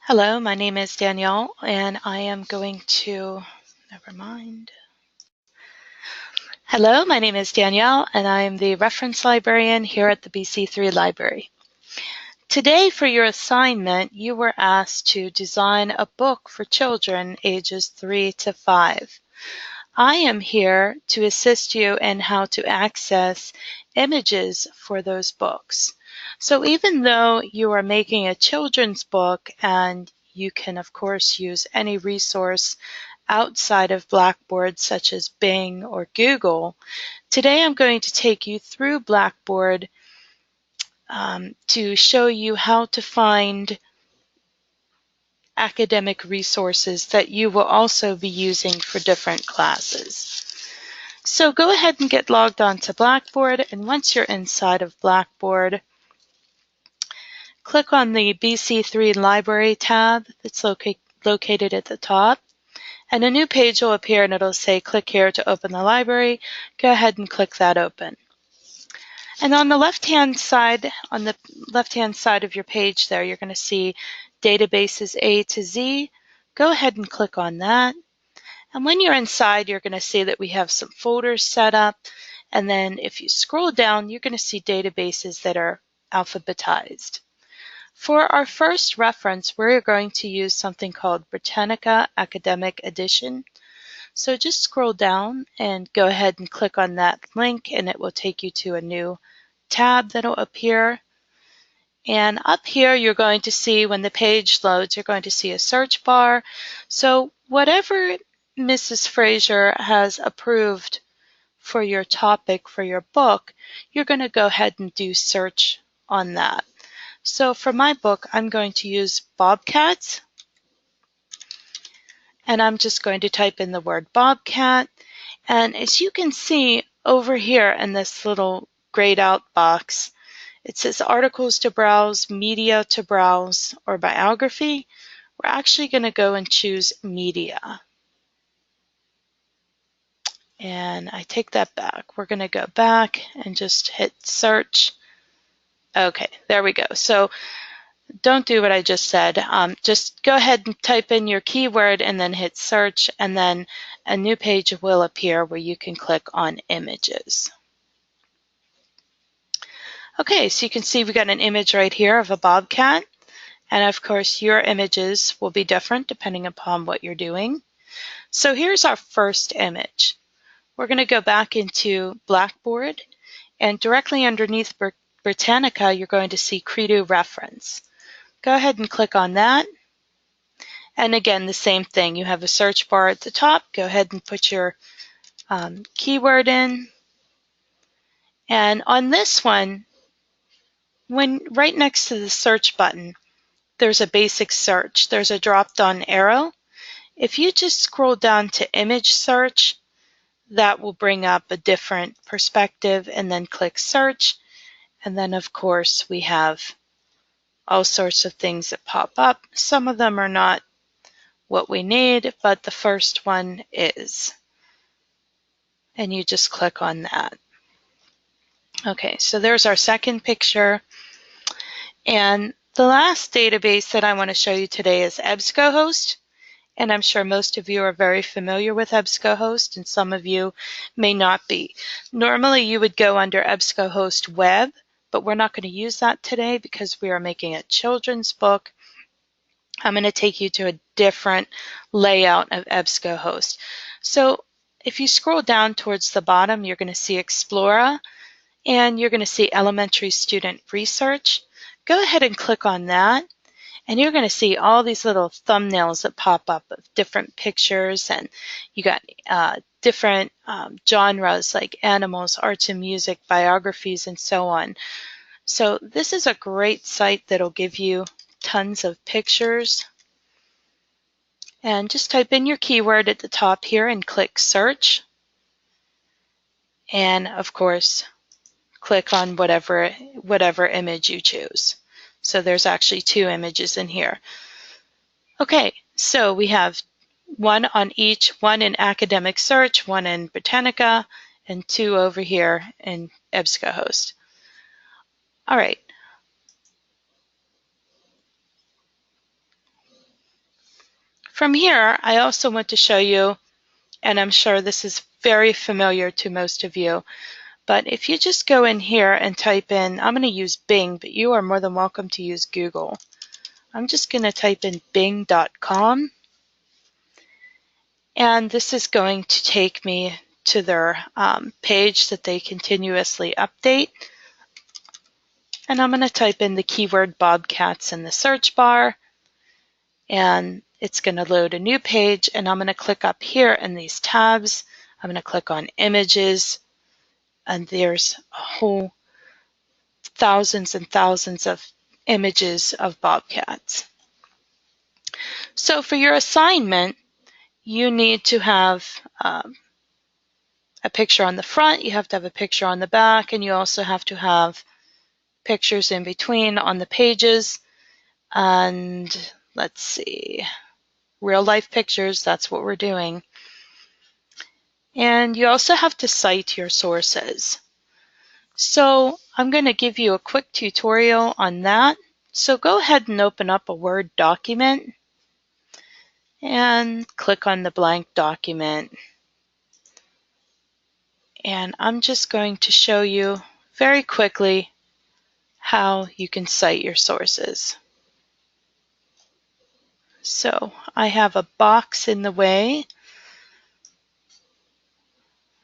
Hello, my name is Danielle, and I am going to, never mind. Hello, my name is Danielle, and I am the reference librarian here at the BC3 Library. Today, for your assignment, you were asked to design a book for children ages 3 to 5. I am here to assist you in how to access images for those books. So even though you are making a children's book and you can, of course, use any resource outside of Blackboard, such as Bing or Google, today I'm going to take you through Blackboard to show you how to find academic resources that you will also be using for different classes. So go ahead and get logged on to Blackboard, and once you're inside of Blackboard, click on the BC3 Library tab that's located at the top, and a new page will appear and it'll say click here to open the library. Go ahead and click that open. And on the left-hand side of your page there, you're going to see databases A to Z. Go ahead and click on that. And when you're inside, you're going to see that we have some folders set up. And then if you scroll down, you're going to see databases that are alphabetized. For our first reference, we're going to use something called Britannica Academic Edition. So just scroll down and go ahead and click on that link, and it will take you to a new tab that'll appear. And up here, you're going to see when the page loads, you're going to see a search bar. So whatever Mrs. Fraser has approved for your topic for your book, you're going to go ahead and do search on that. So for my book, I'm going to use Bobcats, and I'm just going to type in the word Bobcat. And as you can see over here in this little grayed out box, it says articles to browse, media to browse, or biography. We're actually going to go and choose media. And I take that back. We're going to go back and just hit search. Okay, there we go. So don't do what I just said. Just go ahead and type in your keyword and then hit search, and then a new page will appear where you can click on images. Okay, so you can see we got an image right here of a bobcat. And of course, your images will be different depending upon what you're doing. So here's our first image. We're going to go back into Blackboard, and directly underneath Britannica, you're going to see Credo Reference. Go ahead and click on that. And again, the same thing. You have a search bar at the top. Go ahead and put your keyword in. And on this one, when right next to the search button, there's a basic search. There's a drop-down arrow. If you just scroll down to image search, that will bring up a different perspective, and then click search. And then of course we have all sorts of things that pop up. Some of them are not what we need, but the first one is. And you just click on that. Okay, so there's our second picture. And the last database that I want to show you today is EBSCOhost. And I'm sure most of you are very familiar with EBSCOhost, and some of you may not be. Normally you would go under EBSCOhost Web, but we're not going to use that today because we are making a children's book. I'm going to take you to a different layout of EBSCOhost. So if you scroll down towards the bottom, you're going to see Explora, and you're going to see Elementary Student Research. Go ahead and click on that. And you're going to see all these little thumbnails that pop up of different pictures, and you got different genres like animals, arts and music, biographies, and so on. So this is a great site that'll give you tons of pictures. And just type in your keyword at the top here and click search. And of course, click on whatever image you choose. So there's actually two images in here. Okay, so we have one on each, one in Academic Search, one in Britannica, and two over here in EBSCOhost. All right. From here, I also want to show you, and I'm sure this is very familiar to most of you, but if you just go in here and type in, I'm going to use Bing, but you are more than welcome to use Google. I'm just going to type in bing.com, and this is going to take me to their page that they continuously update. And I'm going to type in the keyword Bobcats in the search bar, and it's going to load a new page, and I'm going to click up here in these tabs. I'm going to click on images, and there's a whole thousands and thousands of images of bobcats. So for your assignment, you need to have a picture on the front, you have to have a picture on the back, and you also have to have pictures in between on the pages. And let's see, real life pictures, that's what we're doing. And you also have to cite your sources. So I'm going to give you a quick tutorial on that. So go ahead and open up a Word document and click on the blank document. And I'm just going to show you very quickly how you can cite your sources. So I have a box in the way,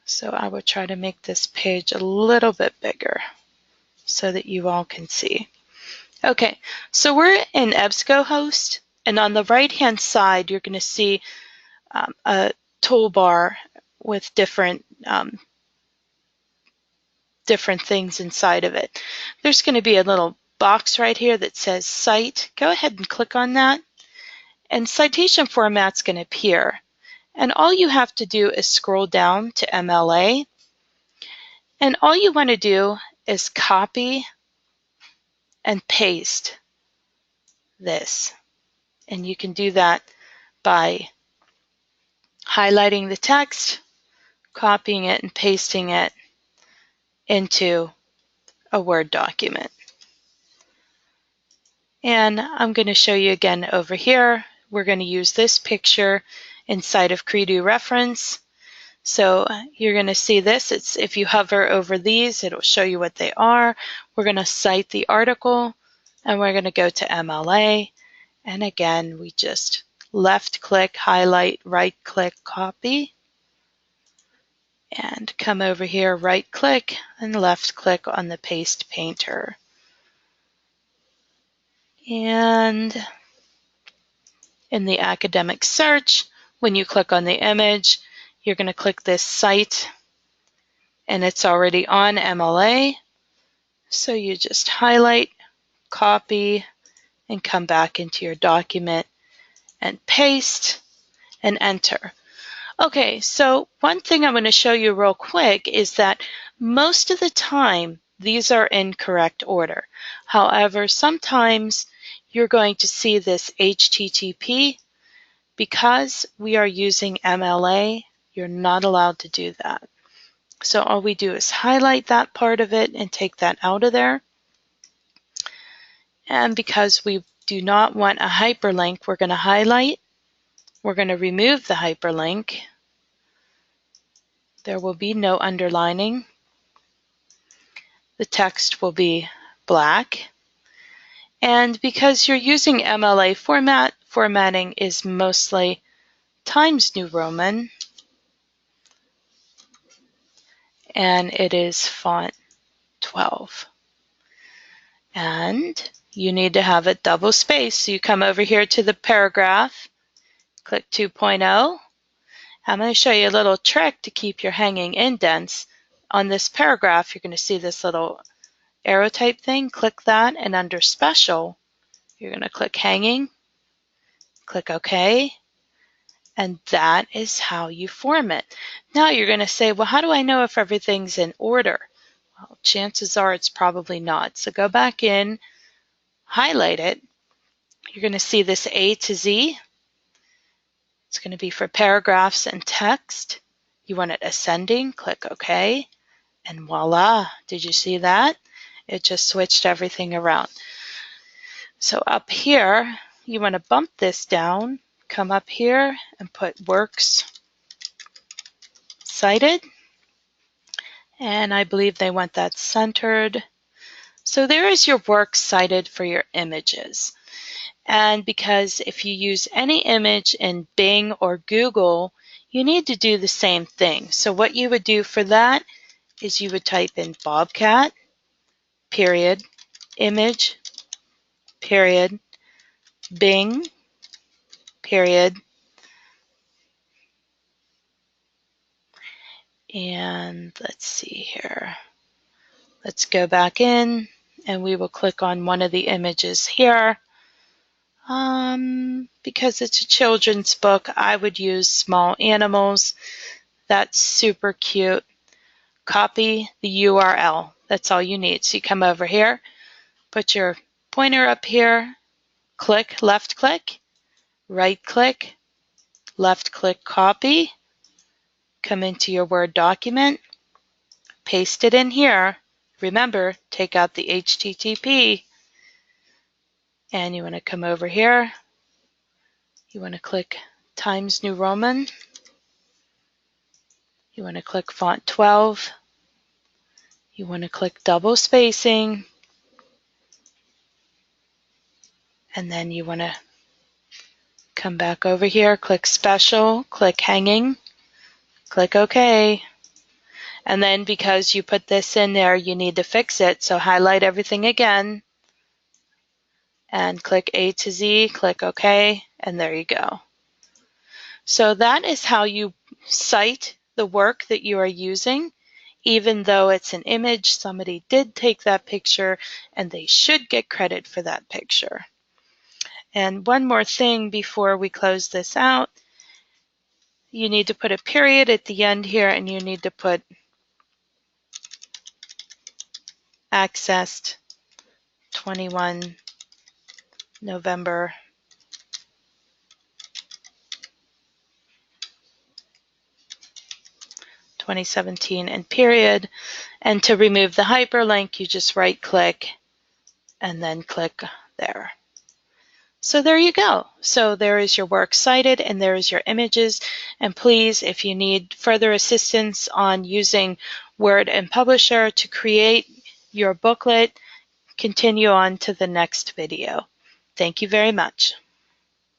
so I will try to make this page a little bit bigger so that you all can see. Okay, so we're in EBSCOhost, and on the right hand side you're going to see a toolbar with different things inside of it. There's going to be a little box right here that says Cite. Go ahead and click on that, and citation format's going to appear. And all you have to do is scroll down to MLA, and all you want to do is copy and paste this. And you can do that by highlighting the text, copying it, and pasting it into a Word document. And I'm going to show you again over here. We're going to use this picture inside of Credo Reference. So you're going to see this. It's, if you hover over these, it'll show you what they are. We're going to cite the article, and we're going to go to MLA. And again, we just left click, highlight, right click, copy. And come over here, right click, and left click on the paste painter. And in the academic search, when you click on the image, you're going to click this Cite, and it's already on MLA. So you just highlight, copy, and come back into your document and paste and enter. Okay, so one thing I'm going to show you real quick is that most of the time these are in correct order. However, sometimes you're going to see this HTTP. Because we are using MLA, you're not allowed to do that. So all we do is highlight that part of it and take that out of there. And because we do not want a hyperlink, we're going to highlight. We're going to remove the hyperlink. There will be no underlining. The text will be black. And because you're using MLA format, formatting is mostly Times New Roman, and it is font 12. And you need to have it double spaced. So you come over here to the paragraph, click 2.0. I'm going to show you a little trick to keep your hanging indents. On this paragraph, you're going to see this little arrow type thing. Click that, and under Special, you're going to click Hanging, click OK, and that is how you form it. Now you're going to say, well, how do I know if everything's in order? Well, chances are it's probably not. So go back in, highlight it. You're going to see this A to Z. It's going to be for paragraphs and text. You want it ascending, click OK, and voila, did you see that? It just switched everything around. So up here, you want to bump this down, come up here and put Works Cited. And I believe they want that centered. So there is your works cited for your images. And because if you use any image in Bing or Google, you need to do the same thing. So what you would do for that is you would type in Bobcat, period, image, period, Bing, period, and let's see here. Let's go back in and we will click on one of the images here. Because it's a children's book, I would use Small Animals. That's super cute. Copy the URL. That's all you need. So you come over here, put your pointer up here, click, left click, right click, left click, copy, come into your Word document, paste it in here. Remember, take out the HTTP, and you want to come over here. You want to click Times New Roman. You want to click Font 12. You want to click double spacing. And then you want to come back over here, click Special, click Hanging, click OK. And then because you put this in there, you need to fix it. So highlight everything again and click A to Z, click OK, and there you go. So that is how you cite the work that you are using. Even though it's an image, somebody did take that picture and they should get credit for that picture. And one more thing before we close this out, you need to put a period at the end here and you need to put accessed 21 November 2017 and period. And to remove the hyperlink, you just right click and then click there. So there you go. So there is your work cited and there is your images. And please, if you need further assistance on using Word and Publisher to create your booklet, continue on to the next video. Thank you very much.